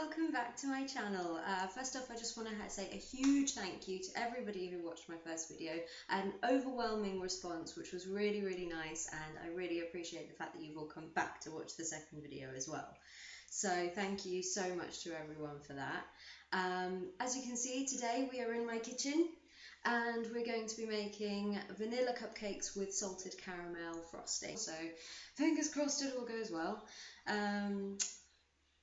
welcome back to my channel. First off, I just want to say a huge thank you to everybody who watched my first video. I had an overwhelming response, which was really nice, and I really appreciate the fact that you've all come back to watch the second video as well. So thank you so much to everyone for that. As you can see, today we are in my kitchen and we're going to be making vanilla cupcakes with salted caramel frosting. So fingers crossed it all goes well.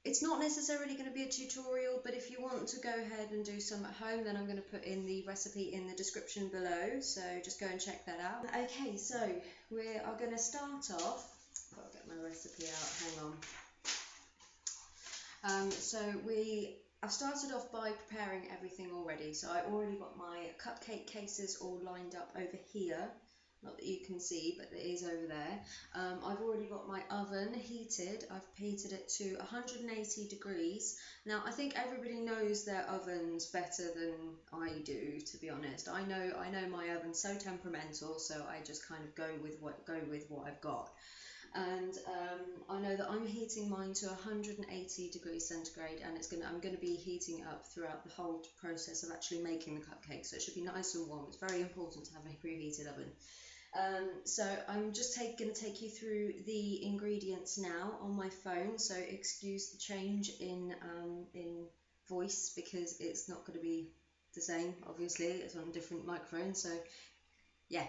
It's not necessarily going to be a tutorial, but if you want to go ahead and do some at home, then I'm going to put in the recipe in the description below, so just go and check that out. Okay, so we are going to start off, I've got to get my recipe out, hang on. I've started off by preparing everything already, so I already got my cupcake cases all lined up over here. Not that you can see, but it is over there. I've already got my oven heated. I've heated it to 180 degrees. Now, I think everybody knows their ovens better than I do, to be honest. I know my oven's so temperamental, so I just kind of go with what I've got. And I know that I'm heating mine to 180 degrees centigrade, and I'm going to be heating it up throughout the whole process of actually making the cupcakes. So it should be nice and warm. It's very important to have a preheated oven. So I'm just going to take you through the ingredients now on my phone, so excuse the change in voice because it's not going to be the same, obviously, it's on a different microphone, so yeah.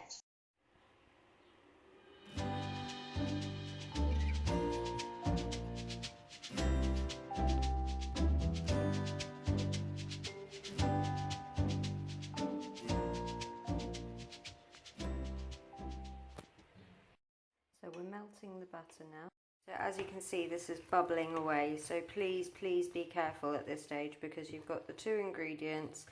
So we're melting the butter now. So as you can see, this is bubbling away. So please be careful at this stage because you've got the two ingredients,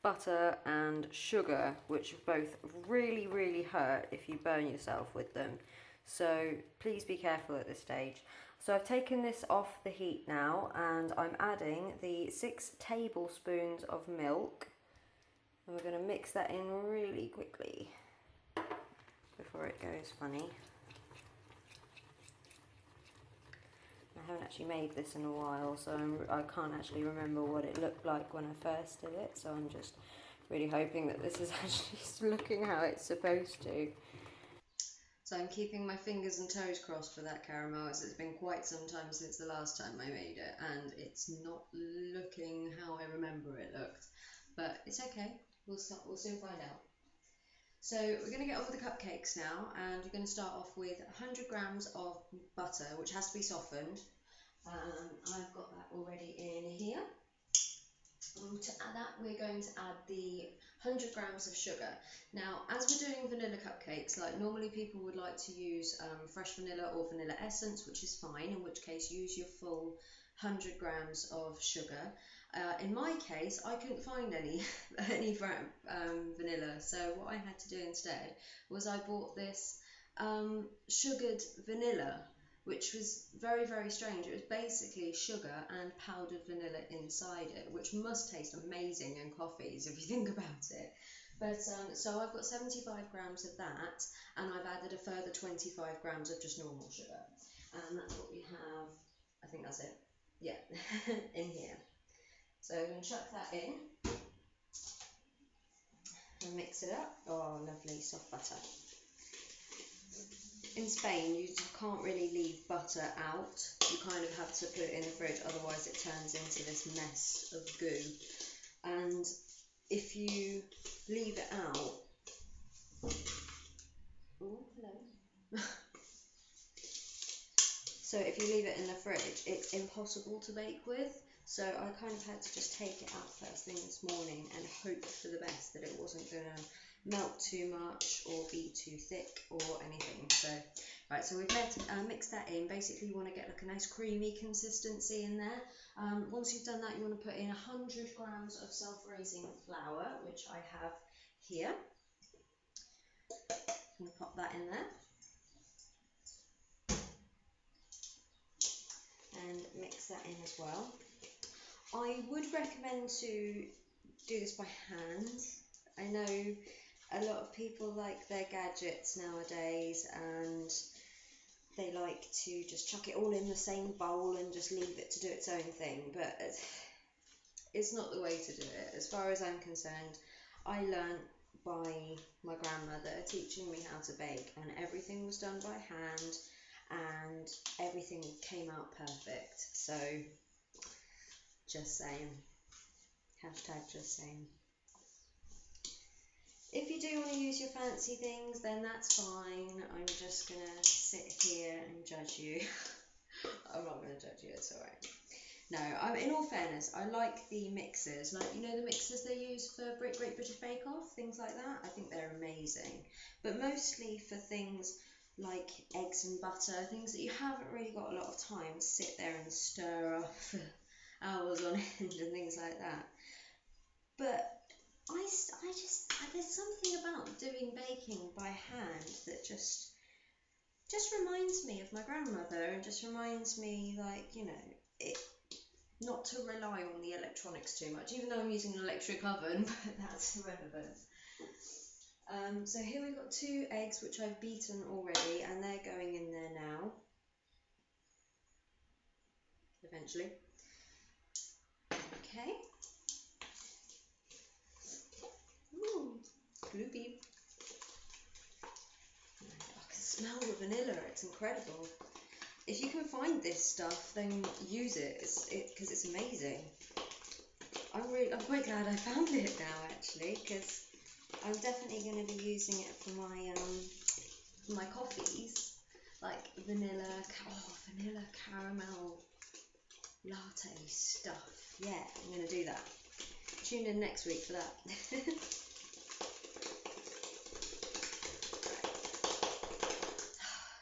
butter and sugar, which both really hurt if you burn yourself with them. So please be careful at this stage. So I've taken this off the heat now and I'm adding the 6 tablespoons of milk. And we're going to mix that in really quickly before it goes funny. I haven't actually made this in a while, so I can't actually remember what it looked like when I first did it, so I'm just really hoping that this is actually looking how it's supposed to. So I'm keeping my fingers and toes crossed for that caramel, as it's been quite some time since the last time I made it, and it's not looking how I remember it looked. But it's okay, we'll soon find out. So we're going to get on with the cupcakes now, and you're going to start off with 100 grams of butter, which has to be softened. I've got that already in here. To add that, we're going to add the 100 grams of sugar. Now, as we're doing vanilla cupcakes, like normally people would like to use fresh vanilla or vanilla essence, which is fine, in which case use your full 100 grams of sugar. In my case, I couldn't find any vanilla, so what I had to do instead was I bought this sugared vanilla, which was very strange. It was basically sugar and powdered vanilla inside it, which must taste amazing in coffees if you think about it. But so I've got 75 grams of that, and I've added a further 25 grams of just normal sugar, and that's what we have. I think that's it. Yeah, in here. So I'm going to chuck that in and mix it up. Oh, lovely soft butter. In Spain, you can't really leave butter out. You kind of have to put it in the fridge, otherwise it turns into this mess of goo. And if you leave it out, oh, hello. So if you leave it in the fridge, it's impossible to bake with. So I kind of had to just take it out first thing this morning and hope for the best that it wasn't going to melt too much or be too thick or anything. So right, so we've mixed that in. Basically you want to get like a nice creamy consistency in there. Once you've done that, you want to put in 100 grams of self-raising flour, which I have here. I'm going to pop that in there and mix that in as well. I would recommend to do this by hand. I know a lot of people like their gadgets nowadays, and they like to just chuck it all in the same bowl and just leave it to do its own thing, but it's not the way to do it. As far as I'm concerned, I learnt by my grandmother teaching me how to bake, and everything was done by hand and everything came out perfect. So just saying, hashtag just saying. If you do want to use your fancy things, then that's fine. I'm just gonna sit here and judge you. I'm not gonna judge you, it's alright. No, in all fairness, I like the mixers, like, you know, the mixers they use for Great British Bake Off, things like that. I think they're amazing, but mostly for things like eggs and butter, things that you haven't really got a lot of time to sit there and stir up for hours on end and things like that. But there's something about doing baking by hand that just reminds me of my grandmother, and just reminds me, like, you know, not to rely on the electronics too much, even though I'm using an electric oven, but that's irrelevant. So here we've got 2 eggs which I've beaten already, and they're going in there now, eventually. Okay. Ooh, gloopy. I can smell the vanilla, it's incredible. If you can find this stuff, then use it, because it's amazing. I'm quite glad I found it now, actually, because I'm definitely going to be using it for my coffees, like vanilla caramel latte stuff. Yeah, I'm going to do that. Tune in next week for that.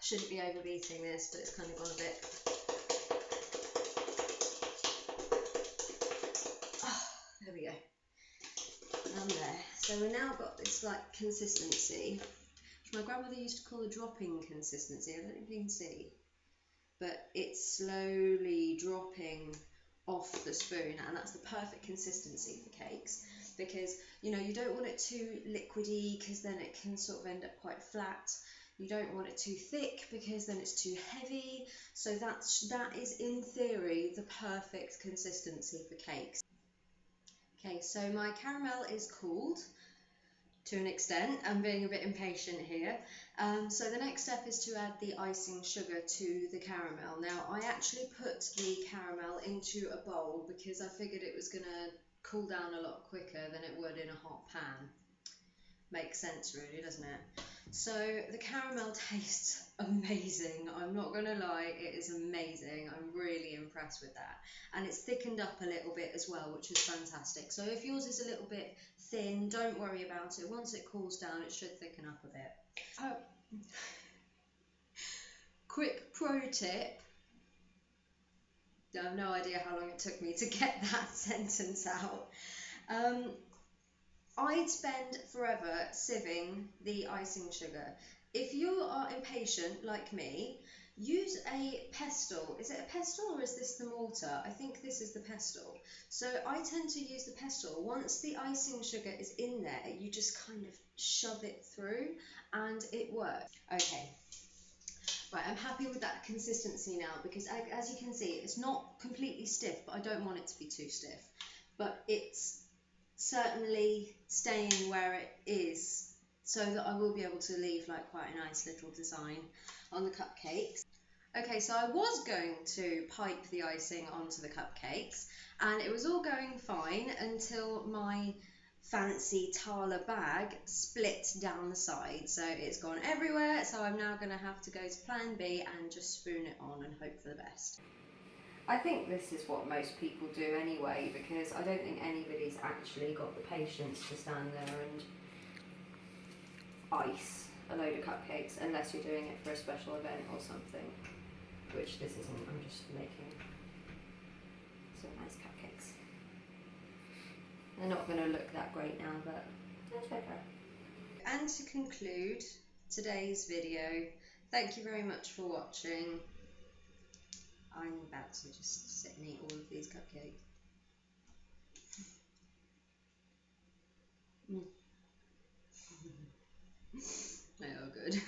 Shouldn't be overbeating this, but it's kind of gone a bit. There we go. And there. So we've now got this like consistency, which my grandmother used to call a dropping consistency. I don't know if you can see, but it's slowly dropping off the spoon, and that's the perfect consistency for cakes, because, you know, you don't want it too liquidy, because then it can sort of end up quite flat. You don't want it too thick, because then it's too heavy. So that is in theory the perfect consistency for cakes. Okay, so my caramel is cooled to an extent. I'm being a bit impatient here. So the next step is to add the icing sugar to the caramel. Now, I actually put the caramel into a bowl because I figured it was going to cool down a lot quicker than it would in a hot pan. Makes sense, really, doesn't it? So the caramel tastes amazing. I'm not going to lie, it is amazing. I'm really impressed with that. And it's thickened up a little bit as well, which is fantastic. So if yours is a little bit thin, don't worry about it. Once it cools down, it should thicken up a bit. Quick pro tip. I have no idea how long it took me to get that sentence out. I'd spend forever sieving the icing sugar. If you are impatient like me, use a pestle. Is it a pestle or is this the mortar? I think this is the pestle. So I tend to use the pestle. Once the icing sugar is in there, you just kind of shove it through and it works. Okay. Right, I'm happy with that consistency now, because as you can see, it's not completely stiff, but I don't want it to be too stiff. But it's certainly staying where it is, so that I will be able to leave like quite a nice little design on the cupcakes. Okay, so I was going to pipe the icing onto the cupcakes, and it was all going fine until my fancy Thala bag split down the side, so it's gone everywhere. So I'm now going to have to go to plan B and just spoon it on and hope for the best. I think this is what most people do anyway, because I don't think anybody's actually got the patience to stand there and ice a load of cupcakes unless you're doing it for a special event or something, which this isn't. I'm just making some nice cupcakes. They're not going to look that great now, but that's okay. And to conclude today's video, thank you very much for watching. I'm about to just sit and eat all of these cupcakes. They are good.